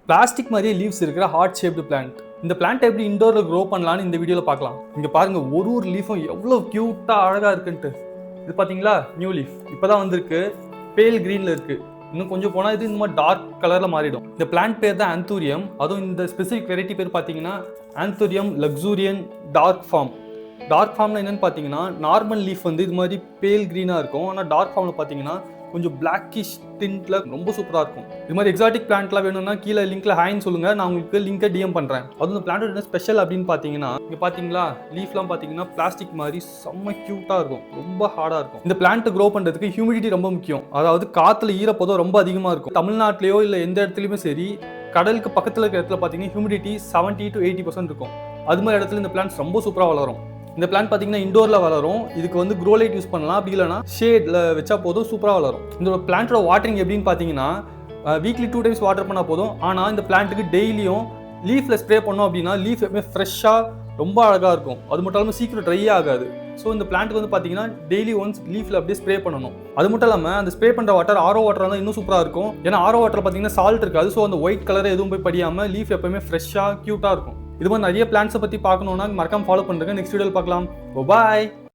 Plastic மாதிரியே leaves இருக்கிற heart shaped plant. இந்த பிளான்ட் எப்படி இண்டோரில் க்ரோ பண்ணலான்னு இந்த வீடியோவில் பார்க்கலாம். இங்கே பாருங்க, ஒரு லீஃபும் எவ்வளோ க்யூட்டாக அழகாக இருக்குன்ட்டு. இது பார்த்தீங்களா, நியூ லீஃப் இப்போ தான் வந்திருக்கு. பேல் க்ரீனில் இருக்குது. இன்னும் கொஞ்சம் போனால் இது இந்த மாதிரி டார்க் கலரில் மாறிடும். இந்த பிளான்ட் பேர் தான் ஆந்தூரியம். அதுவும் இந்த ஸ்பெசிஃபிக் வெரைட்டி பேர் பார்த்தீங்கன்னா ஆந்தூரியம் லக்ஸூரியன் டார்க் ஃபார்ம். டார்க் ஃபார்ம்ல என்னென்னு பார்த்தீங்கன்னா, நார்மல் லீஃப் வந்து இது மாதிரி பேல் க்ரீனாக இருக்கும். ஆனால் டார்க் ஃபார்மில் பார்த்தீங்கன்னா கொஞ்சம் பிளாக்கிஷ் டின்ட்ல ரொம்ப சூப்பராக இருக்கும். இது மாதிரி எக்ஸாட்டிக் பிளான்ட்லாம் வேணும்னா கீழே லிங்க்ல ஹாய்ன்னு சொல்லுங்க, நான் உங்களுக்கு லிங்கை டிஎம் பண்ணுறேன். அதுவும் இந்த பிளான்ட் என்ன ஸ்பெஷல் அப்படின்னு பார்த்தீங்கன்னா, இங்கே பார்த்தீங்களா லீஃப்லாம் பார்த்தீங்கன்னா பிளாஸ்டிக் மாதிரி செம்ம க்யூட்டாக இருக்கும், ரொம்ப ஹார்டாக இருக்கும். இந்த பிளான்ட் க்ரோ பண்ணுறதுக்கு ஹியூமிடிட்டி ரொம்ப முக்கியம். அதாவது காற்றுல ஈரப்பதம் ரொம்ப அதிகமாக இருக்கும். தமிழ்நாட்டிலையோ இல்லை எந்த இடத்துலையுமே சரி, கடலுக்கு பக்கத்தில் இருக்கிற இடத்துல பார்த்தீங்கன்னா ஹியூமிடிட்டி 70 to 80% இருக்கும். அது மாதிரி இடத்துல இந்த பிளான்ட்ஸ் ரொம்ப சூப்பராக வளரும். இந்த பிளான்ட் பார்த்தீங்கன்னா இண்டோரில் வளரும். இதுக்கு வந்து க்ரோ லைட் யூஸ் பண்ணலாம், அப்படி இல்லைனா ஷேடில் வச்சா போதும், சூப்பராக வளரும். இந்த பிளான்ட்டோட வாட்டரிங் எப்படின்னு பார்த்தீங்கன்னா, வீக்லி 2 times வாட்டர் பண்ணால் போதும். ஆனால் இந்த பிளான்ட்டுக்கு டெய்லியும் லீஃபில் ஸ்ப்ரே பண்ணோம் அப்படின்னா லீஃப் எப்பவுமே ஃப்ரெஷ்ஷாக ரொம்ப அழகாக இருக்கும். அது மட்டும் இல்லாமல் சீக்கிரம் ட்ரை ஆகாது. ஸோ இந்த பிளான்ட்டுக்கு வந்து பார்த்தீங்கன்னா டெய்லி ஒன்ஸ் லீஃபில் அப்படியே ஸ்ப்ரே பண்ணணும். அது மட்டும் இல்லாமல் அந்த ஸ்ப்ரே பண்ணுற வாட்டர் ஆரோ வாட்டர் தான் இன்னும் சூப்பராக இருக்கும். ஏன்னா ஆரோ வாட்டர் பார்த்தீங்கன்னா சால்ட் இருக்காது. ஸோ அந்த ஒயிட் கலர் எதுவும் போய் படியாமல் லீஃப் எப்பவுமே ஃப்ரெஷ்ஷாக க்யூட்டாக இருக்கும். இது மாதிரி நிறைய பிளான்ட்ஸை பற்றி பார்க்கணுன்னா மறக்காம ஃபாலோ பண்ணுறேங்க. நெக்ஸ்ட் வீடியோவில் பார்க்கலாம். பாய்.